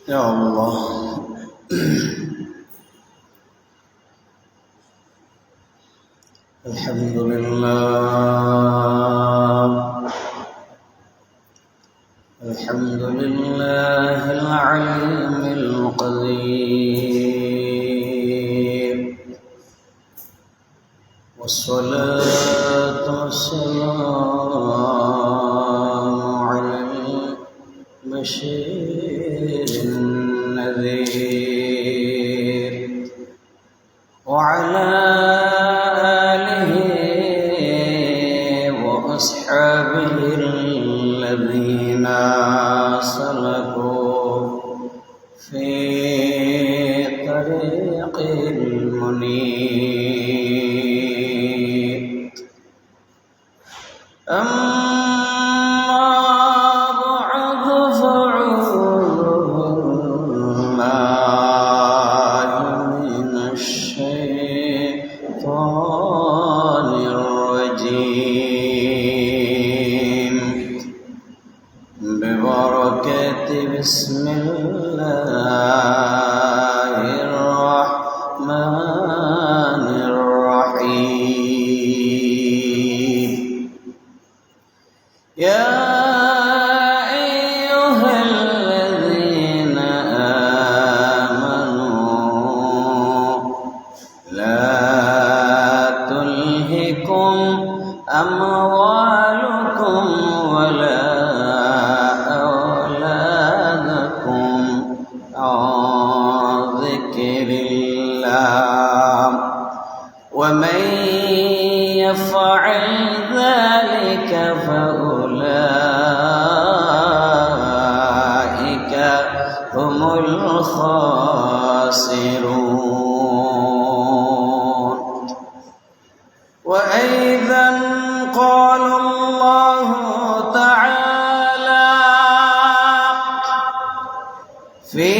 يا الله الحمد لله العليم القدير، والصلاة والسلام على البشير النذير وعلى آله وأصحابه الذين سلكوا في طريق المنيب. أما بعد فأعوذ بالله من الشيطان الرجيم ببركة بسم الله الرحمن الرحيم. يا أيها الذين آمنوا لا تلهكم أموالكم ولا أولادكم عن ذكر الله، ومن يفعل ذلك فأولئك هم الخاسرون. وأيضا قال الله تعالى في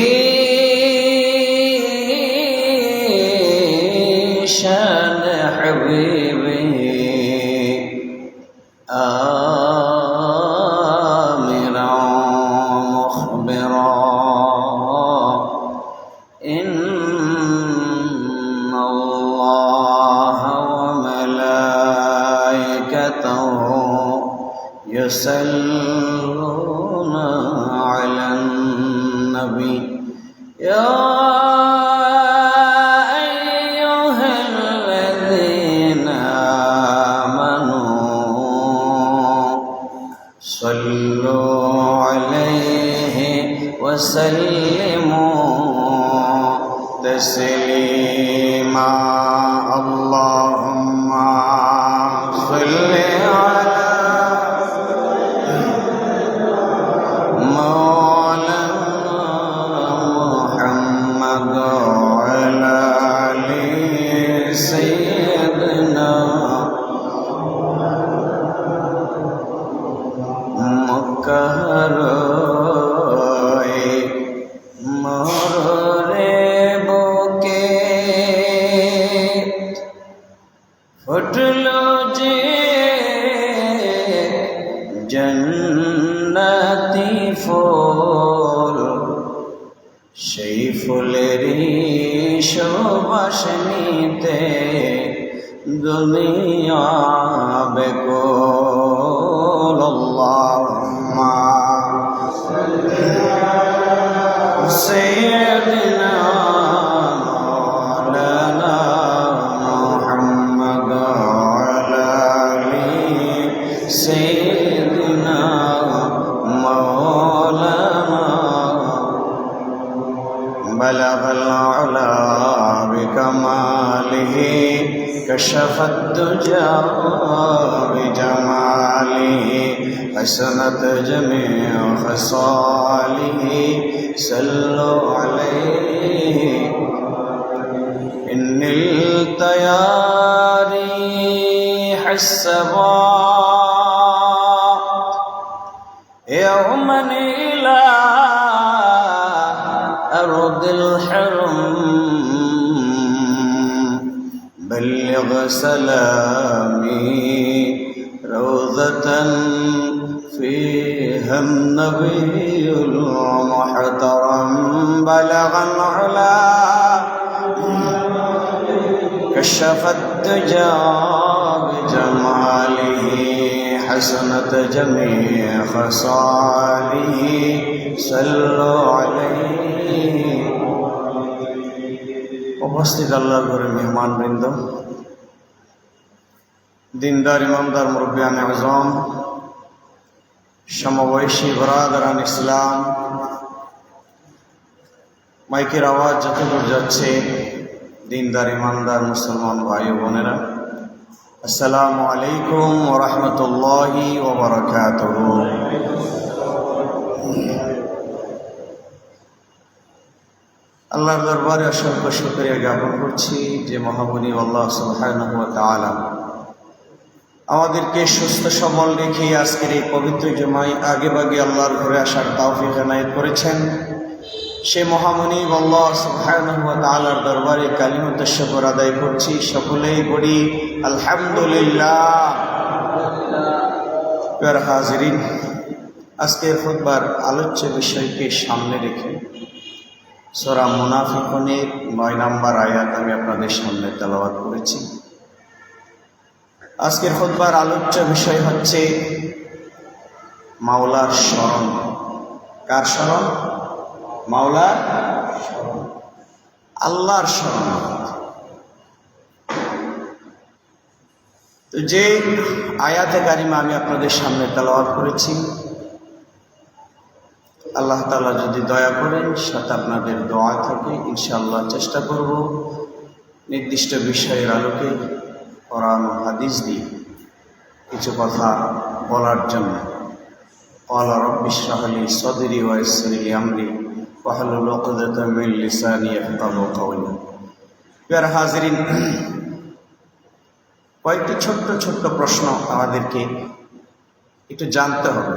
شان حبيبه آمرا مخبرا: إن الله وملائكته يصلون على النبي. يا أيها الذين آمنوا صلوا عليه وسلموا تسليما. اللهم صل على مولانا محمد وعلى آل سيدنا মক্কারই মররে বুকে ফুটলো যে জান্নাতি ফুল, সেই ফুলেরই সুবাস নিতে দুনিয়া বেকুল। আল্লাহুম্মা সাইয়্যিদিনা মাওলানা মুহাম্মদ ওয়া আলি সাইয়্যিদিনা মাওলানা বলাগাল উলা বিকামালিহি كشف الدجى بجماله حسنت جميع خصاله صلوا عليه إن التياريح السبا يوما إلى أرض الحرم بلغ سلامي روضة فيها أيها النبي المحترم بلغ العلا كشف الدجى بجماله حسنت جميع خصاله صلوا عليه উপস্থিত আল্লাহর ঘরে মেহমান বৃন্দ, দিনদার ইমামদার মুরব্বিয়ান আজম, সমবয়সী বরাদারান ইসলাম, মাইকের আওয়াজ যতদূর যাচ্ছে দিনদার ইমানদার মুসলমান ভাই ও বোনেরা, আসসালামু আলাইকুম ওয়া রাহমাতুল্লাহি ওয়া বারাকাতুহু। আল্লাহর দরবারে অসংখ্য শুকরিয়া জ্ঞাপন করছি যে মহামণি আল্লাহ সুবহানাহু ওয়া তাআলা আমাদেরকে সুস্থ সবল রেখে আজকের এই পবিত্র জুমায় আগে ভাগে আল্লাহর ঘরে আসার তৌফিক এনায়েত করেছেন। সে মহামণি আল্লাহ সুবহানাহু ওয়া তাআলার দরবারে কালিমাত শুকর আদায় করছি। সকলেই বলি আলহামদুলিল্লাহ। প্রিয় হাজিরিন, আজকের খুতবার আলোচ্য বিষয়কে সামনে রেখে সূরা মুনাফিকুনের ৯ নম্বর আয়াত আমি আপনাদের সামনে তেলাওয়াত করেছি। আজকের খুতবার আলোচ্য বিষয় হচ্ছে মাওলার স্মরণ। কার স্মরণ? মাওলার স্মরণ, আল্লাহর স্মরণ। তো যে আয়াতে কারিমা আমি আপনাদের সামনে তেলাওয়াত করেছি, আল্লাহ তাআলা যদি দয়া করেন সাথে আপনাদের দোয়া থাকে, ইনশাআল্লাহ চেষ্টা করব নির্দিষ্ট বিষয়ের আলোকে কোরআন ও হাদিস দিয়ে কিছু কথা বলার জন্য। ক্বালা রাব্বি ইশরাহ লি সাদরি ওয়া ইয়াসসির লি আমরি ওয়াহলুল উকদাতাম মিন লিসানি ইয়াফকাহু কাওলি। প্রিয় হাজিরিন, কয়েকটি ছোট্ট ছোট্ট প্রশ্ন আমাদেরকে একটু জানতে হবে।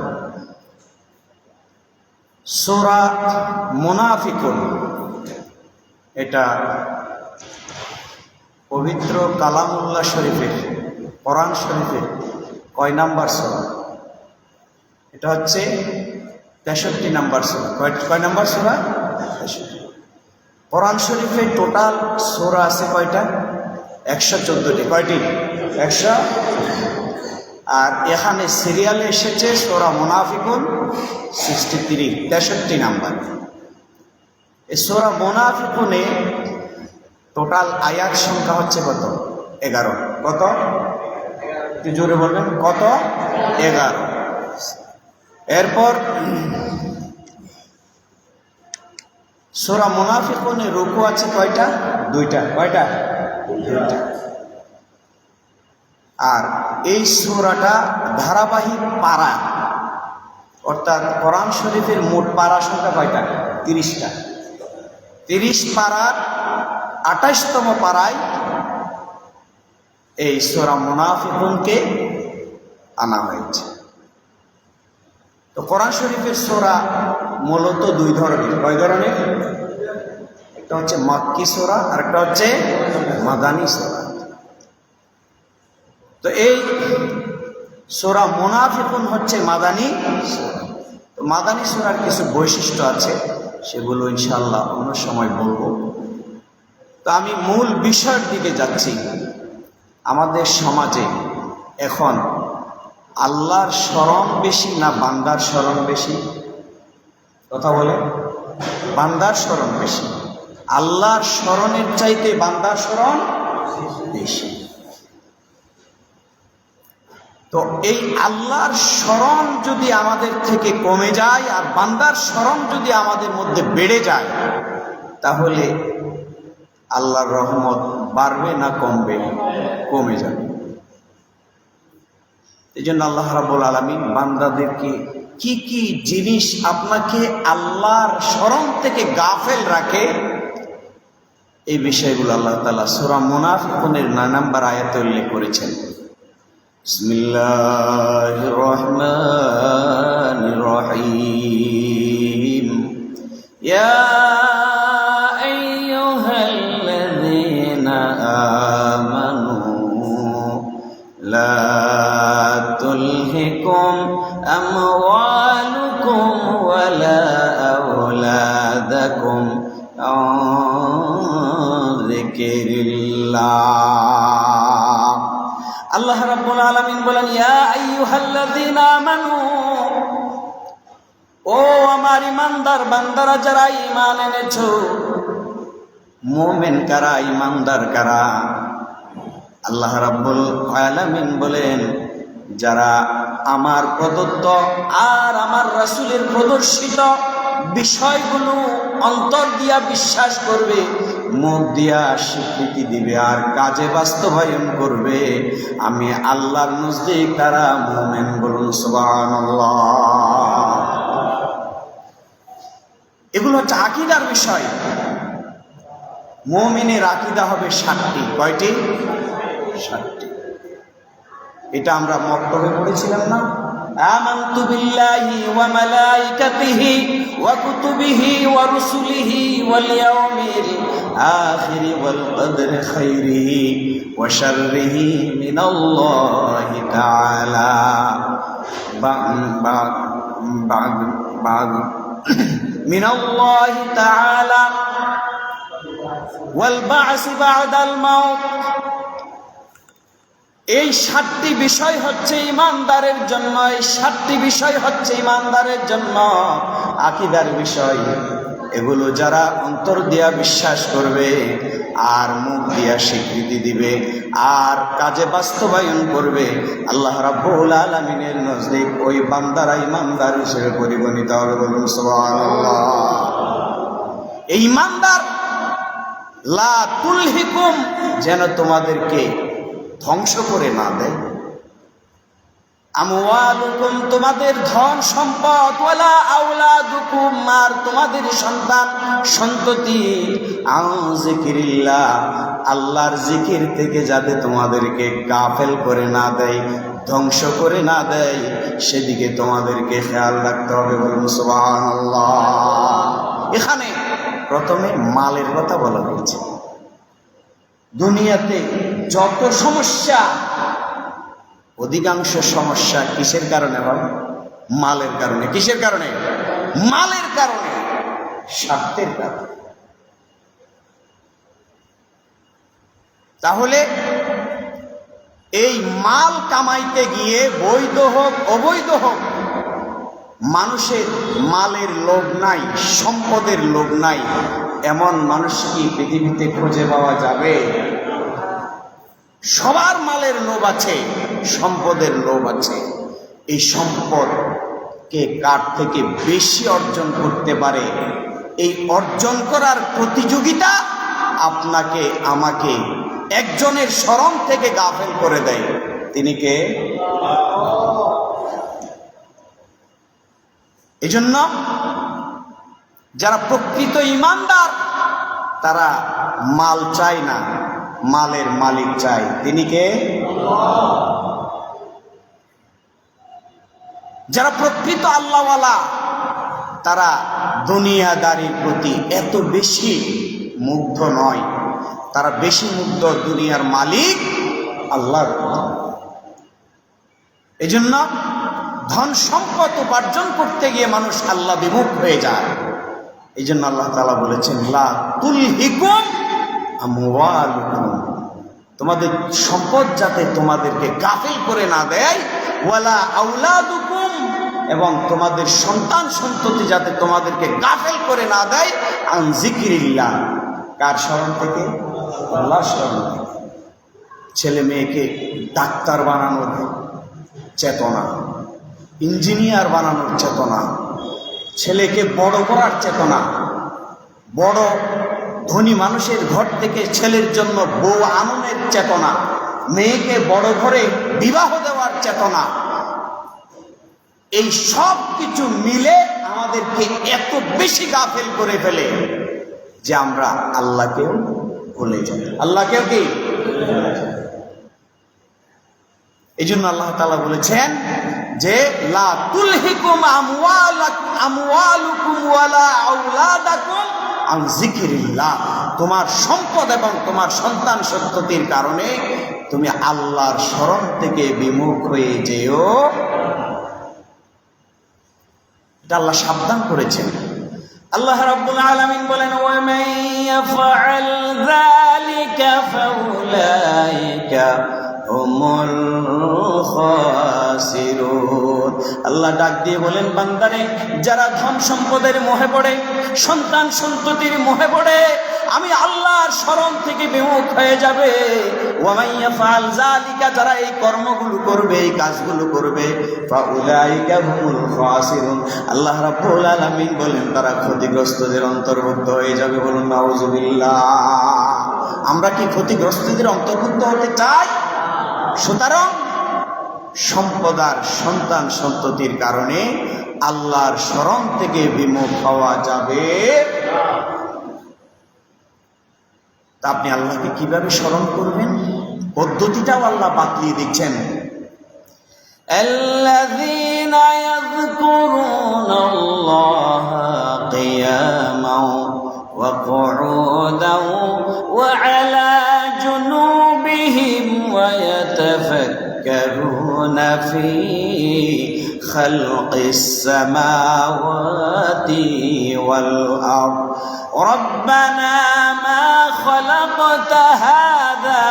সূরা মুনাফিকুন এটা পবিত্র কালামুল্লাহ শরীফের, কোরআন শরীফের কয় নাম্বার সূরা? এটা হচ্ছে 63 নাম্বার সূরা। কয় নাম্বার সূরা? 63। কোরআন শরীফে টোটাল সূরা আছে কয়টা? 114টি। কয়টি? 100। আর এখানে সিরিয়ালে এসেছে সূরা মুনাফিকুন 63 নাম্বার। এই সূরা মুনাফিকুনে টোটাল আয়াত সংখ্যা হচ্ছে কত? 11। কত? একটু জোরে বলবেন। কত? 11। এরপর সূরা মুনাফিকুনে রুকু আছে কয়টা? 2টা। কয়টা? 2টা। আর এই সূরাটা ধারাবাহিক পারা, অর্থাৎ কোরআন শরীফের মোট পারা সংখ্যা কয়টা? 30টা। 30 পারার 28তম পারায় এই সূরা মুনাফিকুনকে আনা হয়েছে। তো কোরআন শরীফের সূরা মূলত 2 ধরনের। কয় ধরনের? একটা হচ্ছে মাক্কি সূরা আর একটা হচ্ছে মাদানী সূরা। তো এই সূরা মুনাফিকুন হচ্ছে মাদানী সূরা। তো মাদানী সূরার কিছু বৈশিষ্ট্য আছে, সেগুলো ইনশাআল্লাহ অন্য সময় বলবো। তো আমি মূল বিষয়ের দিকে যাচ্ছি। আমাদের সমাজে এখন আল্লাহর স্মরণ বেশি না বান্দার স্মরণ বেশি? কথা বলে। বান্দার স্মরণ বেশি। আল্লাহর স্মরণের চাইতে বান্দার স্মরণ বেশি। তো এই আল্লাহর স্মরণ যদি আমাদের থেকে কমে যায় আর বান্দার স্মরণ যদি আমাদের মধ্যে বেড়ে যায়, তাহলে আল্লাহর রহমত বাড়বে না কমবে? কমে যাবে। এই জন্য আল্লাহ রাব্বুল আলামিন বান্দাদেরকে কি কি জিনিস আপনাকে আল্লাহর স্মরণ থেকে গাফেল রাখে, এই বিষয়গুলো আল্লাহ তাআলা সূরা মুনাফিকুনের 9 নম্বর আয়াতে উল্লেখ করেছেন। বিসমিল্লাহির রহমানির রহিম। ইয়া আইয়ুহাল্লাযীনা আমানু লা তুলহিকুম আমওয়ালুকুম যিকিরিল্লাহ। আল্লাহ রাব্বুল আলামিন বলেন, ইয়া আইয়ুহাল্লাযীনা আমানু, ও আমার ইমানদার বান্দারা যারা ঈমান এনেছো। মুমিন কারা, ইমানদার কারা? আল্লাহ রাব্বুল আলামিন বলেন, যারা আমার প্রদত্ত আর আমার রাসূলের প্রদর্শিত বিষয়গুলো অন্তর দিয়া বিশ্বাস করবে, মুখ দিয়া স্বীকৃতি দিবে আর কাজে বাস্তবায়ন করবে, আমি আল্লাহর নজদিক তারা মুমিন। বলুন সুবহানাল্লাহ। এগুলো হচ্ছে আকীদার বিষয়। মুমিনের আকীদা হবে 7টি। কয়টি? 7টি। এটা আমরা মক্তবে পড়েছিলাম না? আমানতু বিল্লাহি ওয়া মালাইকাতিহি ওয়া কুতুবিহি ওয়া রুসুলিহি ওয়াল ইয়াউমিল আখির ওয়াল কদরি খাইরিহি ওয়া শাররিহি মিনাল্লাহি তাআলা মিনাল্লাহি তাআলা ওয়াল বা'স বা'দাল মাউত। এই 7টি বিষয় হচ্ছে ইমানদারের জন্য, এই 7টি বিষয় হচ্ছে ইমানদারের জন্য আকীদার বিষয়। এগুলো যারা অন্তর দিয়া বিশ্বাস করবে আর মুখ দিয়া স্বীকৃতি দিবে আর কাজে বাস্তবায়ন করবে, আল্লাহ রাব্বুল আলামিনের নজদিক ওই বান্দারা ইমানদার হিসেবে পরিগণিত হবে। বলুন সুবহানাল্লাহ। এই ইমানদার লা তুলহিকুম, যেন তোমাদেরকে ধ্বংস করে না দেয়। আমওয়ালুকুম, তোমাদের ধন সম্পদ, ওয়ালা আওলাদুকুম, আর তোমাদের সন্তান সন্ততি, আন যিকিরিল্লাহ, আল্লাহর জিকির থেকে যাতে তোমাদেরকে গাফেল করে না দেয়, ধ্বংস করে না দেয়, সেদিকে তোমাদেরকে খেয়াল রাখতে হবে। বলুন সুবহানাল্লাহ। এখানে প্রথমে মালের কথা বলা হয়েছে। দুনিয়াতে যত সমস্যা, অধিকাংশ সমস্যা কিসের কারণে হয়? মালের কারণে। কিসের কারণে? মালের কারণে, স্বার্থের কারণে। তাহলে এই মাল কামাইতে গিয়ে বৈধ হোক অবৈধ হোক, মানুষের মালের লোভ নাই, সম্পদের লোভ নাই, এমন মানুষ কি পৃথিবীতে খুঁজে পাওয়া যাবে? সবার মালের লোভ আছে, সম্পদের লোভ আছে। এই সম্পদকে কার থেকে বেশি অর্জন করতে পারে, এই অর্জন করার প্রতিযোগিতা আপনাকে আমাকে একজনের স্মরণ থেকে গাফেল করে দেয়। তিনি কে? এজন্য যারা প্রকৃত ঈমানদার তারা মাল চায় না, মালের মালিক চায়। তিনি কে? যারা প্রকৃত আল্লাহওয়ালা তারা দুনিয়াদারির প্রতি এত বেশি মুগ্ধ নয়, তারা বেশি মুগ্ধ দুনিয়ার মালিক আল্লাহর প্রতি। এজন্য ধন সম্পদ উপার্জন করতে গিয়ে মানুষ আল্লাহ বিমুখ হয়ে যায়। এই জন্য আল্লাহ তাআলা বলেছেন, লা তুলহিকুম আমওয়ালুকুম, তোমাদের সম্পদ যাতে তোমাদেরকে গাফিল করে না দেয়, ওয়ালা আওলাদুকুম, এবং তোমাদের সন্তান সন্ততি যাতে তোমাদেরকে গাফিল করে না দেয়, আন যিকিরিল্লাহ, কার স্মরণ থেকে? আল্লাহর স্মরণ থেকে। ছেলে মেয়েকে ডাক্তার বানানোর চেতনা, ইঞ্জিনিয়ার বানানোর চেতনা, ছেলেকে বড় করার চেতনা, বড় ধনী মানুষের ঘর থেকে ছেলের জন্য বউ আননের চেতনা, মেয়েকে বড় ঘরে বিবাহ দেওয়ার চেতনা, এই সব কিছু মিলে আমাদেরকে এত বেশি গাফেল করে ফেলে যে আমরা আল্লাহকেও ভুলে যাই। আল্লাহকেও কি? এই জন্য আল্লাহ তাআলা বলেছেন যে লা তুলহিকুম আমওয়ালুকুম ওয়ালা আওলাদাকুম আন যিকিরিল্লাহ, তোমার সম্পদ এবং তোমার সন্তান সন্ততির কারণে তুমি আল্লাহর স্মরণ থেকে বিমুখ হয়ে যেও। এটা আল্লাহ সাবধান করেছেন। আল্লাহ রাব্বুল আলামিন বলেন, ওয়া মান ইয়াফআল যালিক হুমুল খাসিরুন। আল্লাহ ডাক দিয়ে বলেন, বান্দারে যারা ধন সম্পদের মোহে পড়ে, সন্তান সন্ততির মোহে পড়ে, আমি আল্লাহর স্মরণ থেকে বিমুখ হয়ে যাবে, ওয়া মান ইয়াফআল যালিকা, যারা এই কর্মগুলো করবে, এই কাজগুলো করবে, ফাউলাইকা হুমুল খাসিরুন, আল্লাহ রাব্বুল আলামিন বলেন তারা ক্ষতিগ্রস্তদের অন্তর্ভুক্ত হয়ে যাবে। বলুন নাউযুবিল্লাহ। আমরা কি ক্ষতিগ্রস্তদের অন্তর্ভুক্ত হতে চাই? সুতরাং সম্পদার সন্তান সন্ততির কারণে আল্লাহর স্মরণ থেকে বিমুখ হওয়া যাবে। তা আপনি আল্লাহকে কিভাবে স্মরণ করবেন, পদ্ধতিটাও আল্লাহ বাতলিয়ে দিচ্ছেন। আল্লাযীনা ইয়াযকুরুনাল্লাহা কিয়ামান ওয়া কুউদান ওয়া আলা জুনুবিহিম ওয়া ইয়াতাফাক্কারুনা ফী খালকিস সামাওয়াতি ওয়াল আরদ রব্বানা মা খালাকতা হাযা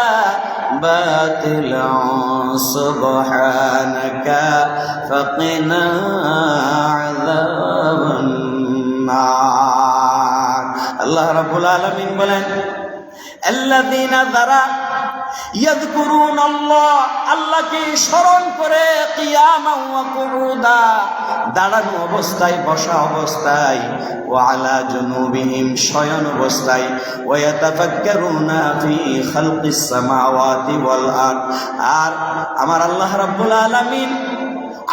বাতিলান সুবহানাকা ফাকিনা আযাবান নার। আল্লাহ রাব্বুল আলামিন বলেন, আল্লাযীনা যারা ইয়াযকুরুনাল্লাহ, আল্লাহকে স্মরণ করে, কিয়ামান ওয়া কুউদা, দাঁড়ানো অবস্থায়, বসা অবস্থায়, ওয়া আলা জুনুবিহিম, শয়ন অবস্থায়, ওয়া ইয়াতাফাক্কারুনা ফি খালকিস সামাওয়াতি ওয়াল আরদ, আর আমার আল্লাহ রাব্বুল আলামিন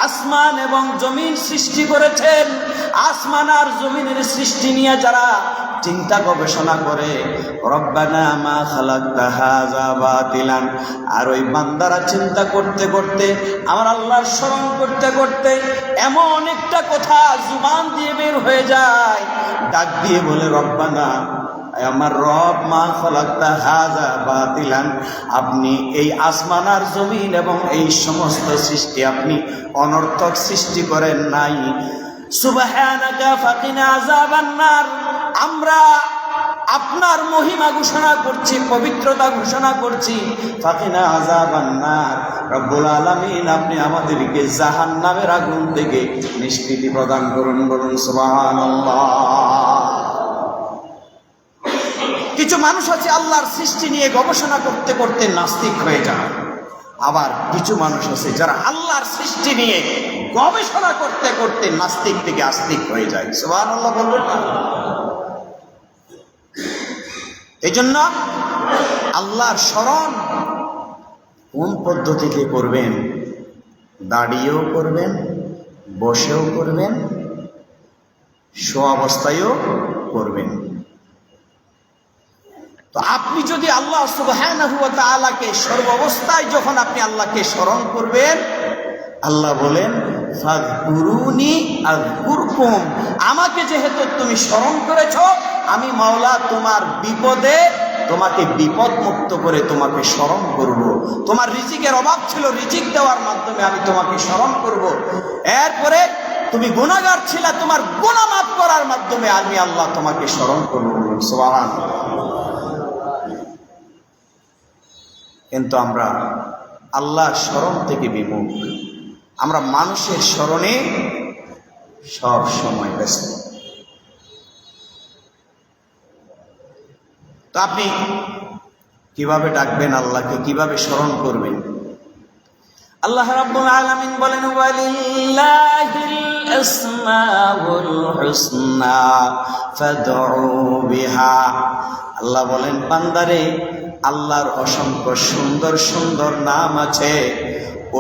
আসমান এবং জমিন সৃষ্টি করেছেন। আসমান আর জমিনের সৃষ্টি নিয়ে যারা চিন্তা গবেষণা করে, রব্বানা মা খালাকতা হাযা বাতিলান, আর ওই বান্দারা চিন্তা করতে করতে, আমার আল্লাহর স্মরণ করতে করতে এমন একটা কথা জুবান দিয়ে বের হয়ে যায়, ডাক দিয়ে বলে, রব্বানা, আমার রব, মা খালাকতা হাযা বাতিলান, আপনি এই আসমান আর জমিন এবং এই সমস্ত সৃষ্টি আপনি অনর্থক সৃষ্টি করেন নাই। সুবহানাকা ফাকিনা আযাবান নার, আমরা আপনার মহিমা ঘোষণা করছি, পবিত্রতা ঘোষণা করছি। ফাকিনা আযাবান নার, রব্বুল আলামিন আপনি আমাদেরকে জাহান্নামের আগুন থেকে নিষ্কৃতি প্রদান করুন। বলুন সুবহানাল্লাহ। কিছু মানুষ আছে আল্লাহর সৃষ্টি নিয়ে গবেষণা করতে করতে নাস্তিক হয়ে যায়, আবার কিছু মানুষ আছে যারা আল্লাহর সৃষ্টি নিয়ে গবেষণা করতে করতে নাস্তিক থেকে আস্তিক হয়ে যায়। সুবহানাল্লাহ বলবেন না? এই জন্য আল্লাহর স্মরণ কোন পদ্ধতিতে করবেন? দাঁড়িয়েও করবেন, বসেও করবেন, শোয়া অবস্থায়ও করবেন। তো আপনি যদি আল্লাহ সুবহানাহু ওয়া তাআলাকে সর্বাবস্থায় যখন আপনি আল্লাহকে স্মরণ করবেন, আল্লাহ বলেন, ফাযকুরুনি আযকুরকুম, আমাকে যেহেতু তুমি স্মরণ করেছো, আমি মাওলা তোমার বিপদে তোমাকে বিপদ মুক্ত করে তোমাকে স্মরণ করব। তোমার রিজিকের অভাব ছিল, রিজিক দেওয়ার মাধ্যমে আমি তোমাকে স্মরণ করব। এরপরে তুমি গুনাহগার ছিলা, তোমার গুনাহ মাফ করার মাধ্যমে আমি আল্লাহ তোমাকে স্মরণ করব। সুবহানাল্লাহ। কিন্তু আমরা আল্লাহর স্মরণ থেকে বিমুখ, আমরা মানুষের স্মরণে সব সময় ব্যস্ত। তো আপনি কিভাবে ডাকবেন আল্লাহকে, কিভাবে স্মরণ করবেন? আল্লাহ রাব্বুল আলামিন বলেন, ওয়ালিল্লাহিল আসমাউল হুসনা ফাদউ বিহা। আল্লাহ বলেন, বান্দারে, আল্লাহর অসংখ্য সুন্দর সুন্দর নাম আছে,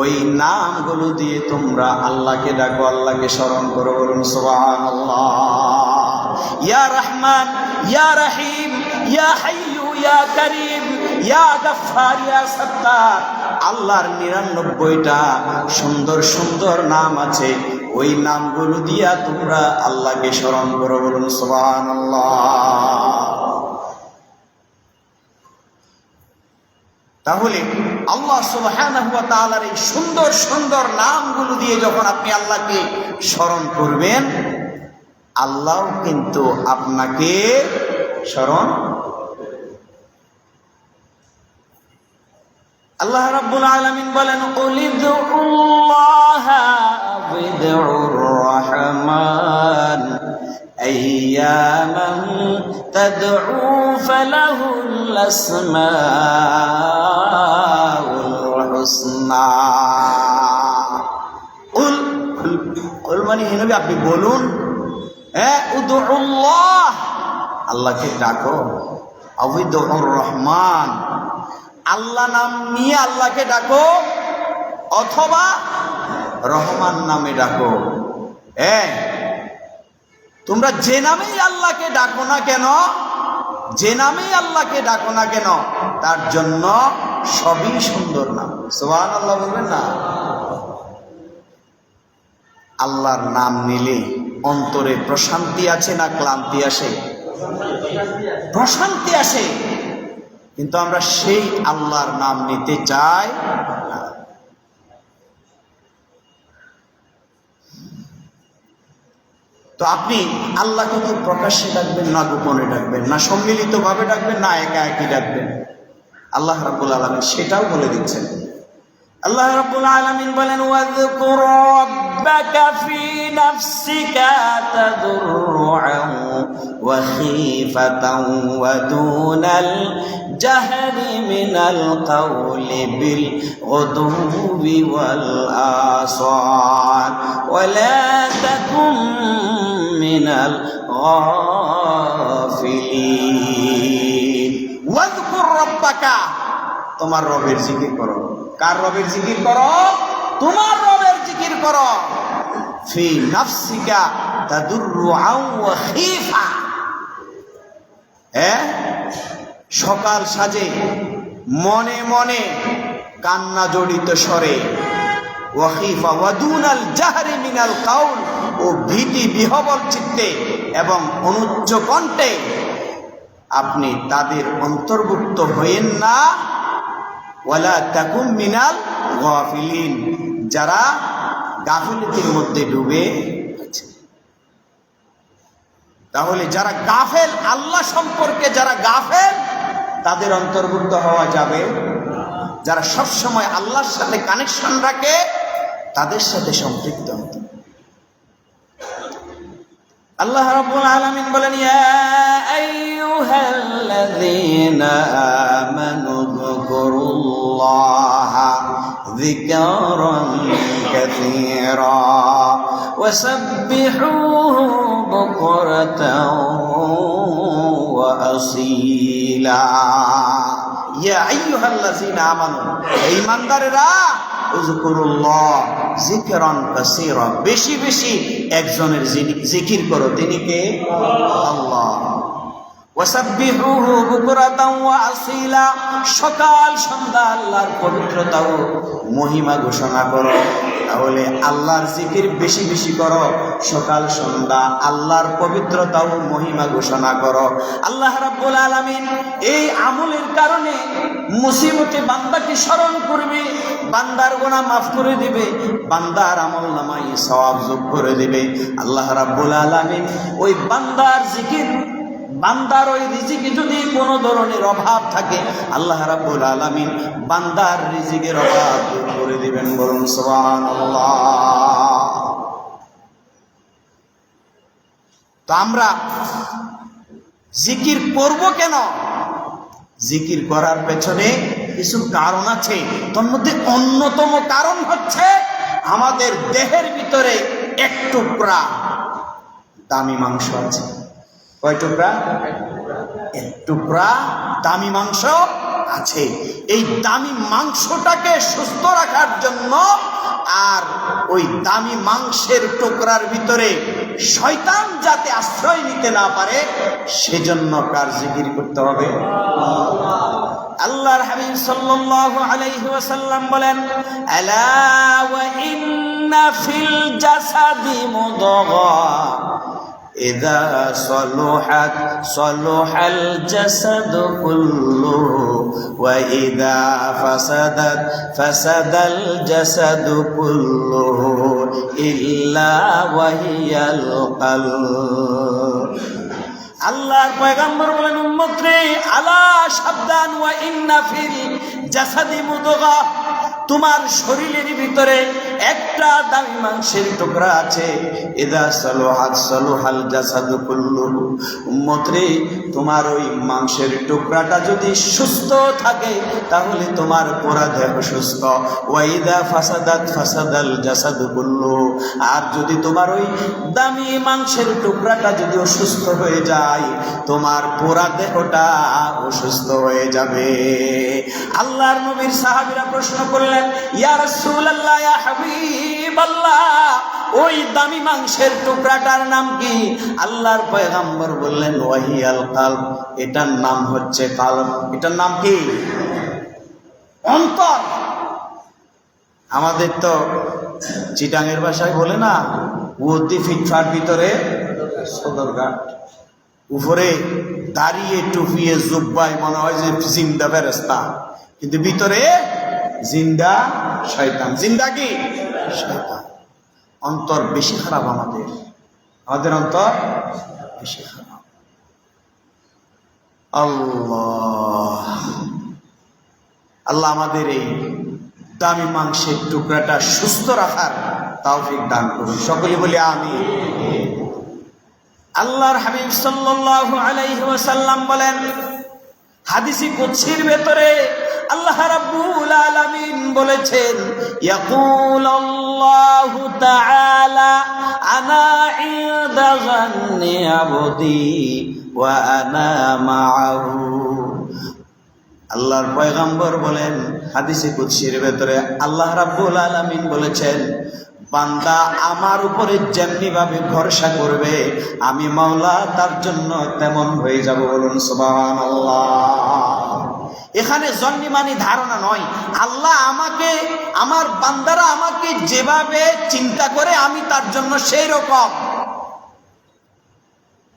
ওই নামগুলো দিয়ে তোমরা আল্লাহকে ডাকো, আল্লাহকে স্মরণ করো। বলুন সুবহানাল্লাহ। ইয়া রহমান, ইয়া রহিম, ইয়া হাইয়্যু, ইয়া কারীম, ইয়া গাফফার, ইয়া সাত্তার, আল্লাহর 99টা সুন্দর সুন্দর নাম আছে, ওই নামগুলো দিয়া তোমরা আল্লাহকে স্মরণ করো। বলুন সুবহানাল্লাহ। তাহলে আল্লাহ সুবহানাহু ওয়া তাআলার এই সুন্দর সুন্দর নামগুলো দিয়ে যখন আপনি আল্লাহকে স্মরণ করবেন, আল্লাহ কিন্তু আপনাকে স্মরণ। আল্লাহ রাব্বুল আলামিন বলেন কুল ইদউল্লাহা বিদউর রাহমান আইয়ামান তাদউ ফালাহুল আসমাউল হুসনা। কুল মানে হে নবী আপনি বলুন, উদউল্লাহ আল্লাহকে ডাকো, আবিদউর রহমান আল্লাহ নাম নিয়ে আল্লাহকে ডাকো, অথবা রহমান নামে ডাকো। তোমরা যে নামেই আল্লাহকে ডাকো না কেন, যে নামেই আল্লাহকে ডাকো না কেন, তার জন্য সবই সুন্দর নাম। সুবহানাল্লাহ বলবেন না? আল্লাহর নাম নিলে অন্তরে প্রশান্তি আছে না ক্লান্তি আসে? প্রশান্তি আসে। কিন্তু আমরা সেই আল্লাহর নাম নিতে চাই না। তো আপনি আল্লাহকে কি প্রকাশ্যে ডাকবেন না গোপনে ডাকবেন, না সম্মিলিত ভাবে ডাকবেন, না একা একই ডাকবেন? আল্লাহ রাব্বুল আলামিন সেটাও বলে দিচ্ছেন। আল্লাহ রাব্বুল আলামিন বলেন ওয়াযকুর রাব্বাকা ফি নাফসিকা তাদরুআন ওয়া খীফাতান ওয়া দুনাল জাহরি মিনাল কাওলি বিল গুদুবি ওয়াল আসাল ওয়া লা তাকুম মিনাল গাফিলিন। ওয়াযকুর রাব্বাকা, তোমার রবের জিকির করো। কার রবের জিকির করো? তোমার রবের জিকির করো। ফি নাফসিকা তাদুররুআন ওয়া খীফা, সকাল সাজে মনে মনে কান্না জড়িত স্বরে, ওয়া খীফা ওয়া দুনাল জাহরি মিনাল কাউল, ও ভীতি বিহবল চিত্তে এবং অনুচ্চ কণ্ঠে আপনি তাদের অন্তর্ভুক্ত হইেন না। ওয়ালা তাকুম মিনাল গাফিলিন, যারা গাফিলতির মধ্যে ডুবে আছে। তাহলে যারা গাফেল, আল্লাহ সম্পর্কে যারা গাফেল, তাদের অন্তর্ভুক্ত হওয়া যাবে। যারা সব সময় আল্লাহর সাথে কানেকশন রাখে, তাদের সাথে সম্পৃক্ত হতে। আল্লাহ রাব্বুল আলামিন বলেন ইয়া আইয়ুহাল্লাযীনা আমানু যকুরুল্লাহা যিকরান কাসীরা ওয়া সাব্বিহুহু বুকরাতাও ওয়া আসীলা। ইয়া আইয়ুহাল্লাযীনা আমানু, ঈমানদারেরা, উযকুরুল্লাহ যিকরান কাসীরা, বেশি বেশি একজনের জিকির করো। তিনি কে? আল্লাহ। ওয়াসাব্বিহুহু বুকরাতাও ওয়া আসীলা, সকাল সন্ধ্যা আল্লাহর পবিত্রতা ও মহিমা ঘোষণা করো। তাহলে আল্লাহর জিকির বেশি বেশি করো, সকাল সন্ধ্যা আল্লাহর পবিত্রতা ও মহিমা ঘোষণা করো। আল্লাহ রাব্বুল আলামিন এই আমলের কারণে মুসিবতে বান্দাকে স্মরণ করবে, বান্দার গুনাহ মাফ করে দিবে, বান্দার আমলনামায় সওয়াব যোগ করে দিবে। আল্লাহ রাব্বুল আলামিন ওই বান্দার জিকির, বান্দার ওই রিজিকে যদি কোনো ধরনের অভাব থাকে, আল্লাহ রাব্বুল আলামিন বান্দার রিজিকের অভাব দূর করে দিবেন। বলুন সুবহানাল্লাহ। তো আমরা জিকির করব কেন? জিকির করার পেছনে কিছু কারণ আছে। তার মধ্যে অন্যতম কারণ হচ্ছে আমাদের দেহের ভিতরে এক টুকরা দামি মাংস আছে। কয় টুকরা? এক টুকরা দামি মাংস আছে। এই দামি মাংসটাকে সুস্থ রাখার জন্য আর ওই দামি মাংসের টুকরার ভিতরে শয়তান যাতে আশ্রয় নিতে না পারে, সেজন্য কার জিকির করতে হবে? আল্লাহর হাবিব সাল্লাল্লাহু আলাইহি ওয়াসাল্লাম বলেন আলা ওয়া ইন্না ফিল জাসাদি মুদগা إذا صلحت صلح الجسد كله وإذا فسدت فسد الجسد كله إلا وهي القلب আল্লাহর পয়গম্বর বলেন, উম্মত রে, আলা সাবধান, ওয়া ইন্না ফিল জাসাদি মুদগা, তোমার শরীরের ভিতরে একটা দামি মাংসের টুকরা আছে, ইদা সালুহাত সালুহাল জাসাদু কুল্লুহু। উম্মত রে, তোমার ওই মাংসের টুকরাটা যদি সুস্থ থাকে তাহলে তোমার পুরা দেহ সুস্থ। ওয়া ইদা ফাসাদাত ফাসাদাল জাসাদু কুল্লুহু, আর যদি তোমার ওই দামি মাংসের টুকরাটা যদি অসুস্থ হয়ে যায় তোমার পুরা দেহটা অসুস্থ হয়ে যাবে। আল্লাহর নবীর সাহাবীরা প্রশ্ন করলেন, ইয়া রাসূলুল্লাহ, ইয়া হাবিবাল্লাহ, ওই দামি মাংসের টুকরাটার নাম কি? আল্লাহর পয়গম্বর বললেন, ওয়াহিয়াল কালব, এটার নাম হচ্ছে কালব। এটার নাম কি? অন্তর। আমাদের তো চিটাঙের ভাষায় বলে না, উদ্দি ফিটফার ভিতরে সদরঘাট, উপরে দাঁড়িয়ে টুপিয়ে জুব্বায় মনে হয় যে জিন্দা ফেরেশতা, কিন্তু ভিতরে জিন্দা শয়তান। জিন্দা কি? শয়তান। অন্তর বেশি খারাপ আমাদের অন্তর বেশি খারাপ। আল্লাহ আমাদের এই দামি মাংসের টুকরাটা সুস্থ রাখার তৌফিক দান করুন। সকলে বলি আমিন। আল্লাহর হাবিব সাল্লাল্লাহু আলাইহি ওয়াসাল্লাম বলেন, হাদিসে কুদসির ভেতরে আল্লাহ রাব্বুল আলামিন বলেছেন, ইয়াকুলুল্লাহু তাআলা আনা ইনদা যান্নি আবদি ওয়া আনা মাআহু। আল্লাহর পয়গম্বর বলেন, হাদিসে কুদসির ভেতরে আল্লাহ রাব্বুল আলামিন বলেছেন, বান্দা আমার উপরে যেমনি ভাবে ভরসা করবে আমি মাওলা তার জন্য তেমন হয়ে যাব। বলুন সুবহানাল্লাহ। এখানে জন্নি মানি ধারণা নয়, আল্লাহ আমাকে, আমার বান্দারা আমাকে যেভাবে চিন্তা করে আমি তার জন্য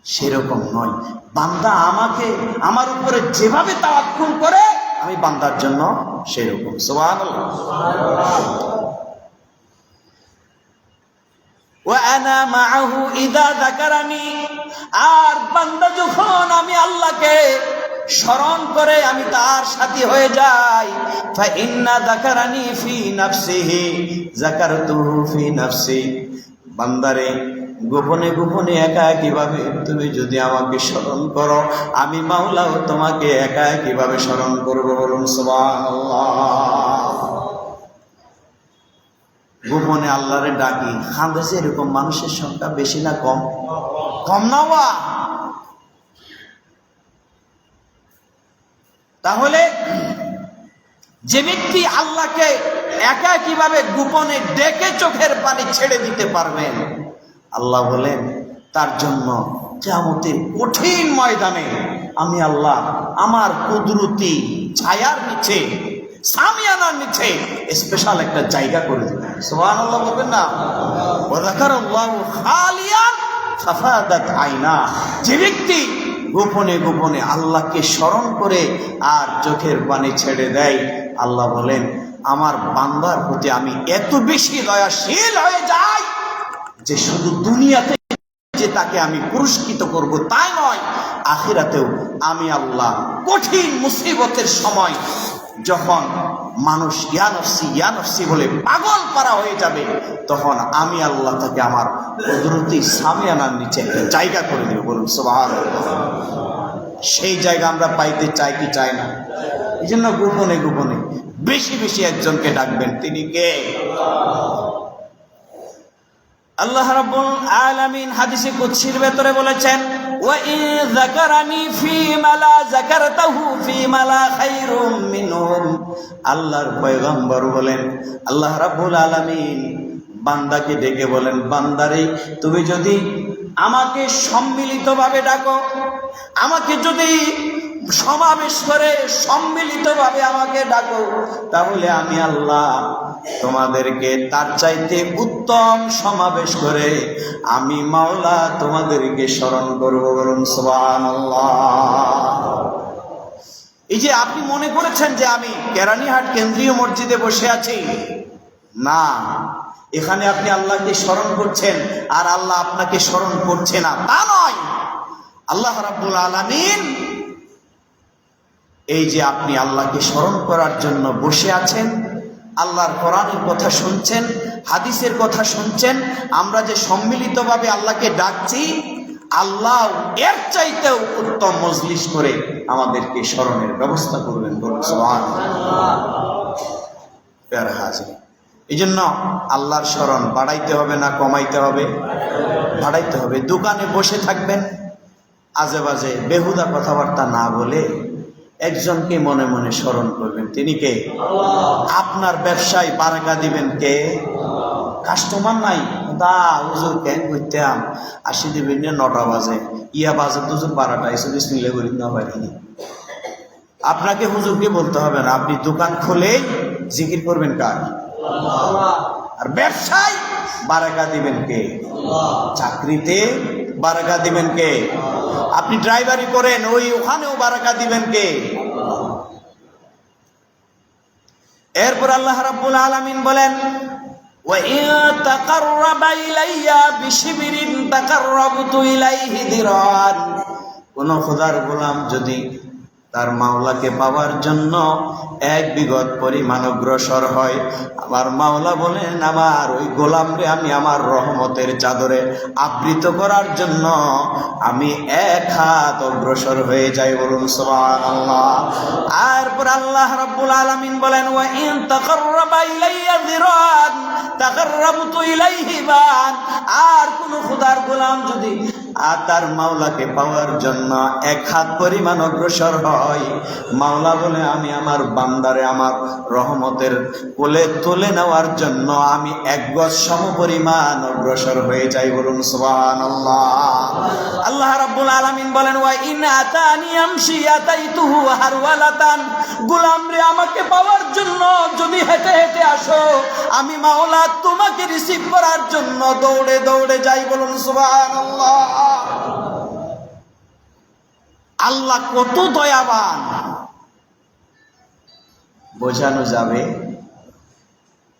সেরকম নয়। বান্দা আমাকে, আমার উপরে যেভাবে তাওয়াক্কুল করে আমি বান্দার জন্য সেরকম। সুবহানাল্লাহ। ওয়ানা মাআহু ইযা যাকারানি, আর বান্দা যখন আমি আল্লাহকে স্মরণ করে আমি তার সাথী হয়ে যাই, ফা ইন্না যাকারানি ফি নাফসিহি যাকারতুহু ফি নাফসি। বান্দারে, গোপনে গোপনে একা একইভাবে তুমি যদি আমাকে স্মরণ করো আমি মাওলাও তোমাকে একা একইভাবে স্মরণ করব। বলুন সুবহানাল্লাহ। গোপনে আল্লাহরে ডাকি, খান্দেছে এরকম মানুষের সংখ্যা বেশি না কম? কম না ওয়া? তাহলে যে ব্যক্তি আল্লাহকে একা কিভাবে গোপনে ডেকে চোখের পানি ছেড়ে দিতে পারবেন, আল্লাহ বলেন তার জন্য কিয়ামতের কঠিন ময়দানে আমি আল্লাহ আমার কুদরতি ছায়ার নিচে, সামিয়ানার নিচে স্পেশাল একটা জায়গা করে দেব। সুবহানাল্লাহ বলবেন না? ওয়া যাকারাল্লাহু খালিয়ান ফাফাদাত আইনা। যে ব্যক্তি গোপনে গোপনে আল্লাহকে স্মরণ করে আর চোখের পানি ছেড়ে দেয়, আল্লাহ বলেন আমার বান্দার প্রতি আমি এত বেশি দয়াশীল হয়ে যাই যে শুধু দুনিয়াতে যে তাকে আমি পুরস্কৃত করব তাই নয়, আখিরাতেও আমি আল্লাহ কঠিন মুসিবতের সময় যখন মানুষ ইয়া নফসি বলে পাগল পারা হয়ে যাবে, তখন আমি আল্লাহ তাকে আমার কুদরতি সামিয়ানার নিচে একটা জায়গা করে দেব। বলুন সুবহানাল্লাহ। সেই জায়গা আমরা পাইতে চাই কি চাই না? এই জন্য গোপনে গোপনে বেশি বেশি একজনকে ডাকবেন। তিনি কে? আল্লাহ রাব্বুল আলামিন হাদিসে কুদসির ভেতরে বলেছেন, ওয়া ইন যাকারানি ফীমা লা যাকারতাহু ফীমা লা খায়রুম মিনহুম। আল্লাহর পয়গম্বর বলেন, আল্লাহ রাব্বুল আলামিন বান্দাকে ডেকে বলেন, বান্দারে তুমি যদি আমাকে সম্মিলিতভাবে ডাকো, আমাকে যদি সমাবেশ করে সম্মিলিতভাবে আমাকে ডাকো, তাহলে আমি আল্লাহ তোমাদেরকে তার চাইতে উত্তম সমাবেশ করে আমি মাওলা তোমাদেরকে স্মরণ করব। বলুন সুবহানাল্লাহ। এই যে আপনি মনে করেছেন যে আমি কেরানীহাট কেন্দ্রীয় মসজিদে বসে আছি, না, এখানে আপনি আল্লাহকে স্মরণ করছেন আর আল্লাহ আপনাকে স্মরণ করছে না, তা নয়। আল্লাহ রাব্বুল আলামিন এই যে আপনি আল্লাহকে স্মরণ করার জন্য বসে আছেন, আল্লাহর কোরআনের কথা শুনছেন, হাদিসের কথা শুনছেন, আমরা যে সম্মিলিতভাবে আল্লাহকে ডাকছি, আল্লাহ এর চাইতেও উত্তম মজলিস করে আমাদেরকে স্মরণের ব্যবস্থা করবেন। বলুন সুবহানাল্লাহ। প্যারা হাজির, এই জন্য আল্লাহর স্মরণ বাড়াইতে হবে না কমাইতে হবে? বাড়াইতে হবে। দোকানে বসে থাকবেন, আজে বাজে বেহুদা কথাবার্তা না বলে একজনকে মনে মনে স্মরণ করবেন। তিনি কে? আপনার ব্যবসায় বারাকা দিবেন কে? কাস্টমার নাই, দা হুজুর কেন করতাম, আসি দিবেন 9টা বাজে, ইয়া বাজে হুজুর 12টা, এসে বিসমিল্লাহ করি না পারিনি। আপনাকে হুজুরকে বলতে হবে না, আপনি দোকান খুলেই জিকির করবেন কার? আর ব্যবসায় বারাকা দিবেন কে? চাকরিতে বারাকা দিবেন কে? আপনি ড্রাইভারি করেন, ওখানেও বারাকা দিবেন কে? এরপর আল্লাহ রাব্বুল আলামিন বলেন, ওয়া ইন তাকাররাবা ইলাইয়া বিশিবরিন তাকাররাবতু ইলাইহি দিরান। কোন খোদার গোলাম যদি তার মাওলাকে পাওয়ার জন্য 1 বিঘত পরিমাণ অগ্রসর হয়, আমার মাওলা বলেন আমার ওই গোলামরে আমি আমার রহমতের চাদরে আবৃত করার জন্য আমি 1 হাত অগ্রসর হয়ে যাই। বলুন সুবহানাল্লাহ। এরপর আল্লাহ রাব্বুল আলামিন বলেন, ওয়া ইন তাকাররাবা ইলাইয়া যিরান তাকাররাবতু ইলাইহি বান। আর কোন খোদার গোলাম যদি আর তার মাওলাকে পাওয়ার জন্য 1 হাত পরিমাণ অগ্রসর হয়, মাওলা বলে আমি আমার বান্দারে আমার রহমতের কোলে তুলে নেওয়ার জন্য আমি 1 গজ সম পরিমাণ অগ্রসর হয়ে যাই। বলুন সুবহানাল্লাহ। আল্লাহ রাব্বুল আলামিন বলেন, ওয়া ইন আতানি আমশি আতাইতুহু হারওয়ালাতান। গোলাম রে আমাকে পাওয়ার জন্য যদি হেঁটে হেঁটে আসো, আমি মাওলা তোমাকে রিসিভ করার জন্য দৌড়ে দৌড়ে যাই। বলুন সুবহানাল্লাহ। আল্লাহ কত দয়াবান বোঝানো যাবে,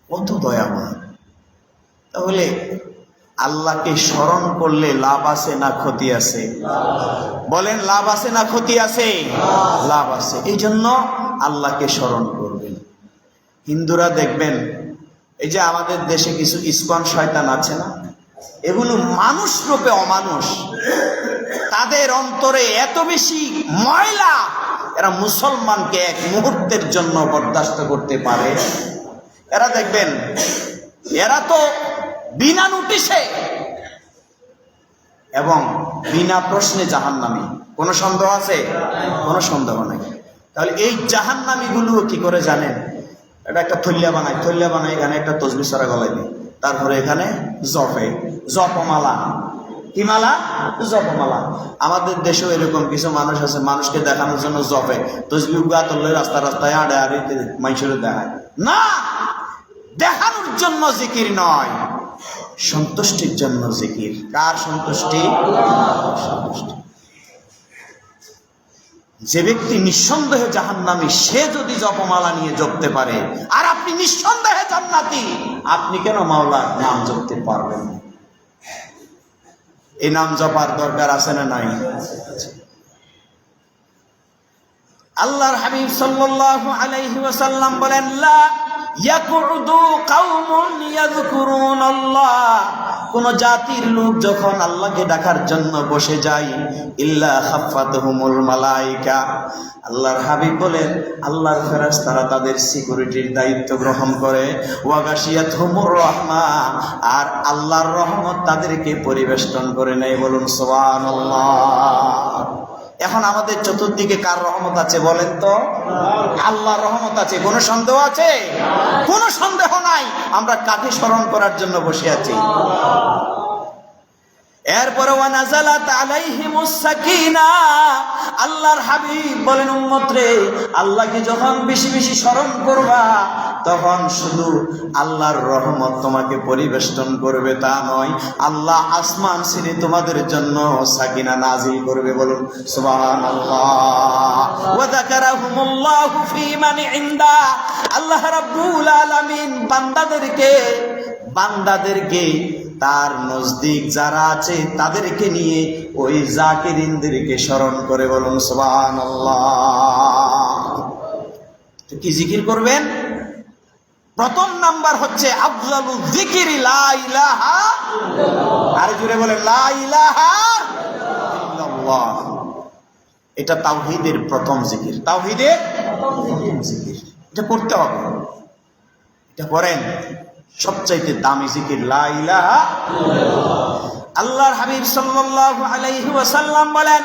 কত দয়াবান। তাহলে আল্লাহকে স্মরণ করলে লাভ আছে না ক্ষতি আছে? বলেন, লাভ আছে না ক্ষতি আছে? লাভ আছে। এই জন্য আল্লাহকে স্মরণ করবেন। হিন্দুরা দেখবেন, এই যে আমাদের দেশে কিছু ইসকন শয়তান আছে না, এগুলো মানুষ রূপে অমানুষ, তাদের অন্তরে এত বেশি ময়লা, এরা মুসলমানকে 1 মুহূর্তের জন্য বরদাস্ত করতে পারে। এরা দেখবেন, এরা তো বিনা নোটিশে এবং বিনা প্রশ্নে জাহান্নামী। কোনো সন্দেহ আছে? কোনো সন্দেহ নাই। তাহলে এই জাহান্নামী গুলো কি করে জানেন? এটা একটা থল্লিয়া বানায়, এখানে একটা তসবিহ সরা গলায় দিই, তারপরে এখানে জপমালা। কি মালা? জপমালা। আমাদের দেশেও এরকম কিছু মানুষ আছে, মানুষকে দেখানোর জন্য জপে তসবিহ গা তুললে রাস্তায় আড়ে আড়ে মানুষের দেখায় না। দেখানোর জন্য জিকির নয়, সন্তুষ্টির জন্য জিকির। কার সন্তুষ্টি? সন্তুষ্টি। যে ব্যক্তি নিঃসন্দেহে জাহান্নামী, সে যদি জপমালা নিয়ে জপতে পারে, আর আপনি নিঃসন্দেহে জান্নাতি, আপনি কেন মাওলার নাম জপতে পারবেন না? এই নাম জপার দরকার আছে না নাই? আল্লাহর হাবিব সাল্লাল্লাহু আলাইহি ওয়াসাল্লাম বলেন, লা ইয়াকুদু কওমুন ইয়াযকুরুনাল্লাহ। কোন জাতির লোক যখন আল্লাহকে ডাকার জন্য বসে যায়, ইল্লা খাফাতহুমুল মালায়েকা। আল্লাহর হাবিব বলেন, আল্লাহর ফেরেশতারা তাদের সিকিউরিটির দায়িত্ব গ্রহণ করে। ওয়া গাশিয়াতহুমুর রাহমা, আর আল্লাহর রহমত তাদেরকে পরিবেষ্টন করে নেয়। বলুন সুবহানাল্লাহ। এখন আমাদের চতুর্দিকে কার রহমত আছে বলেন তো? আল্লাহর রহমত আছে। কোনো সন্দেহ আছে? কোনো সন্দেহ নাই। আমরা কাকে স্মরণ করার জন্য বসে আছি? এরপরে ওয়া নাযালাত আলাইহিমুস সাকিনা। আল্লাহর হাবিব বলেন, উম্মত রে, আল্লাহকে যখন বেশি বেশি স্মরণ করবা, তখন শুধু আল্লাহর রহমত তোমাকে পরিবেষ্টন করবে তা নয়, আল্লাহ আসমান ছেড়ে তোমাদের জন্য সাকিনা নাজিল করবে। বলুন সুবহানাল্লাহ। ওয়া যাকারাহুমুল্লাহু ফী মান ইনদা। আল্লাহ রাব্বুল আলামিন বান্দাদেরকে তার নজদিক যারা আছে তাদেরকে নিয়ে ওই জাকিরিনদেরকে স্মরণ করে বলুন সুবহানাল্লাহ। তো কি জিকির করবেন? প্রথম নাম্বার হচ্ছে আফজালু যিকরি লা ইলাহা ইল্লাল্লাহ। আর জোরে বলেন লা ইলাহা ইল্লাল্লাহ। এটা তাওহীদের প্রথম জিকির, তাওহীদের প্রথম জিকির। এটা করতে হবে, এটা করেন। সবচাইতে দামি জিকির লা ইলাহা ইল্লাল্লাহ। আল্লাহর হাবিব সাল্লাল্লাহু আলাইহি ওয়াসাল্লাম বলেন,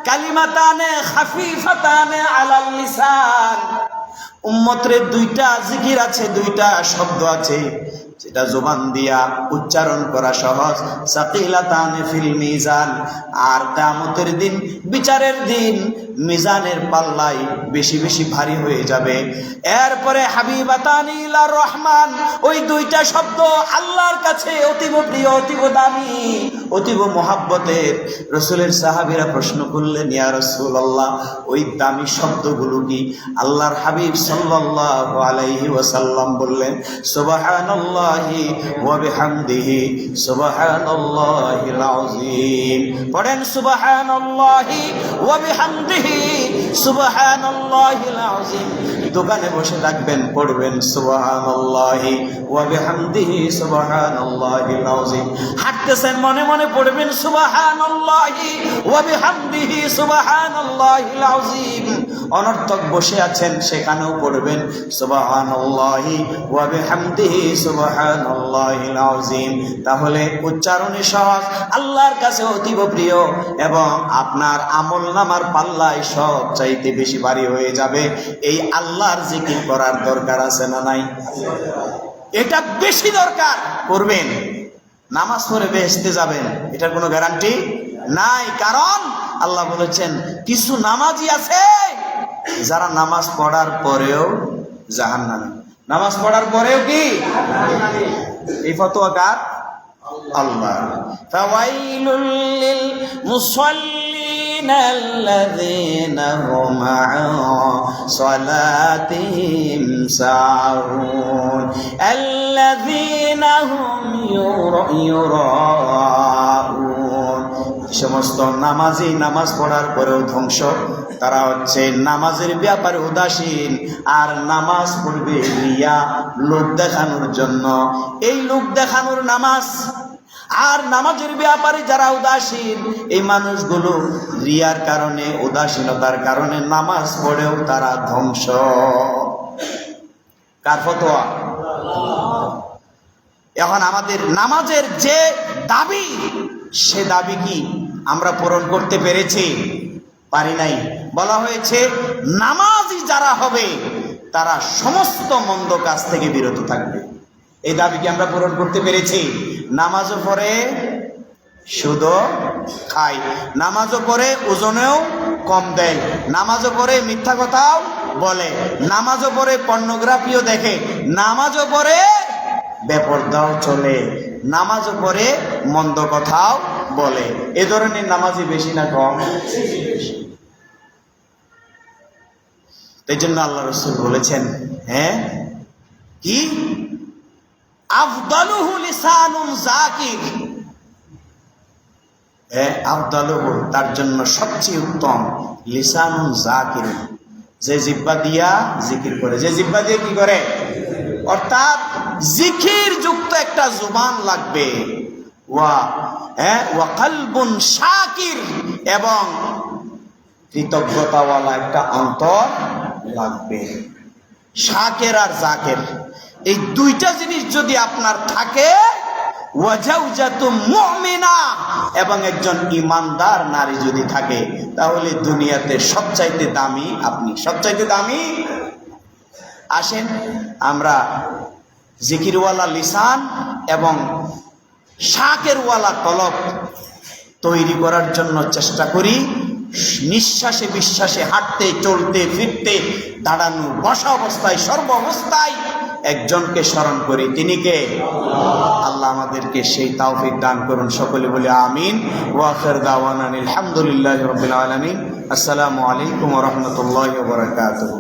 কালিমাতানে খাফিফাতানে আলাল লিসান। উম্মতের দুইটা জিকির আছে, দুইটা শব্দ আছে যেটা জবান দিয়া উচ্চারণ করা সহজ, সাকিলাতানে ফিল মিজান। আর কিয়ামতের দিন, বিচারের দিন, মিজানের পাল্লাই বেশি বেশি ভারী হয়ে যাবে। এরপরে হাবিবাতানি ইলার রহমান, ওই দুইটা শব্দ আল্লাহর কাছে অতীব প্রিয়, অতীব দামি, অতীব মোহাব্বতের। রাসূলের সাহাবীরা প্রশ্ন করলেন, ইয়া রাসূলুল্লাহ, ওই দামি শব্দগুলো কি? আল্লাহর হাবিব সাল্লাল্লাহু আলাইহি ওয়াসাল্লাম বললেন, সুবহানাল্লাহি ওয়া বিহামদিহি সুবহানাল্লাহিল আযীম। পড়েন সুবহানাল্লাহি ওয়া বিহামদিহি সুবহানাল্লাহিল আযীম। দোকানে বসে থাকবেন, পড়বেন সুবহানাল্লাহি ওয়া বিহামদিহি সুবহানাল্লাহিল আযীম। হাঁটতেছেন, মনে মনে পড়বেন সুবহানাল্লাহি ওয়া বিহামদিহি সুবহানাল্লাহিল আযীম। অনর্থক বসে আছেন, সেখানেও পড়বেন সুবহানাল্লাহি ওয়া বিহামদিহি সুবহানাল্লাহিল আযীম। তাহলে উচ্চারণে সহজ, আল্লাহর কাছে অতীব প্রিয়, এবং আপনার আমলনামার পাল্লায় সব চাইতে বেশি ভারী হয়ে যাবে। এই আল্লাহর জিকির করার দরকার আছে না নাই? এটা বেশি দরকার, করবেন। নামাজ পড়ে বেহেশতে যাবেন, এটার কোনো গ্যারান্টি নাই। কারণ আল্লাহ বলেছেন, কিছু নামাজি আছে যারা নামাজ পড়ার পরেও জাহান্নামে। নামাজ পড়ার পরেও কি? এই ফতোয়া কার? আল্লাহ। ফাওয়াইলুল লিল মুসাল্লিন আল্লাযীনা হুম আন সালাতিহিম সাহুন আল্লাযীনা হুম ইউরাউন। সমস্ত নামাজি নামাজ পড়ার পরেও ধ্বংস, তারা হচ্ছে নামাজের ব্যাপারে উদাসীন, আর নামাজ পড়বে রিয়া, লোক দেখানোর জন্য। এই লোক দেখানোর নামাজ আর নামাজের ব্যাপারে যারা উদাসীন, এই মানুষগুলো রিয়ার কারণে, উদাসীনতার কারণে নামাজ পড়েও তারা ধ্বংস। কার ফতোয়া? এখন আমাদের নামাজের যে দাবি, সে দাবি কি আমরা পূরণ করতে পেরেছি? পারি নাই। বলা হয়েছে, নামাজি যারা হবে তারা সমস্ত মন্দ কাজ থেকে বিরত থাকবে। এই দাবি কি আমরা পূরণ করতে পেরেছি? নামাজও পড়ে সুদও খায়, নামাজও পড়ে ওজনেও কম দেয়, নামাজও পড়ে মিথ্যা কথাও বলে, নামাজও পড়ে পর্নোগ্রাফিও দেখে, নামাজও পড়ে বেপরদাও চলে, নামাজও পড়ে মন্দ কথাও বলে। এ ধরনের নামাজি বেশি না কম? এই জন্য আল্লাহ রাসূল বলেছেন, হ্যাঁ কি? আফদালুহু লিসানুন যাকির। আফদালুহু, তার জন্য সবচেয়ে উত্তম, লিসানুন যাকির, যে জিহ্বা দিয়া জিকির করে। যে জিহ্বা দিয়ে কি করে? অর্থাৎ জিকির যুক্ত একটা জুবান লাগবে। ওয়া কালবুন শাকির, এবং কৃতজ্ঞতাওয়ালা একটা অন্তর লাগবে। শাকের আর জাকের, এই দুইটা জিনিস যদি আপনার থাকে, ওয়াজাউজাতুম মুমিনা, এবং একজন ইমানদার নারী যদি থাকে, তাহলে দুনিয়াতে সবচাইতে দামি আপনি, সবচাইতে দামি। আসেন আমরা জিকিরওয়ালা লিসান এবং শাকেরওয়ালা কলব তৈরি করার জন্য চেষ্টা করি। নিঃশ্বাসে বিশ্বাসে হাঁটতে, চলতে, ফিরতে, দাঁড়ানো, বসা অবস্থায়, সর্ব অবস্থায় একজনকে স্মরণ করি। তিনি কে? আল্লাহ আমাদেরকে সেই তৌফিক দান করুন। সকলে বলি আমিন। ওয়া আখির দাওয়ানা আলহামদুলিল্লাহি রাব্বিল আলামিন। আসসালামু আলাইকুম ওয়া রাহমাতুল্লাহি ওয়া বারাকাতুহু।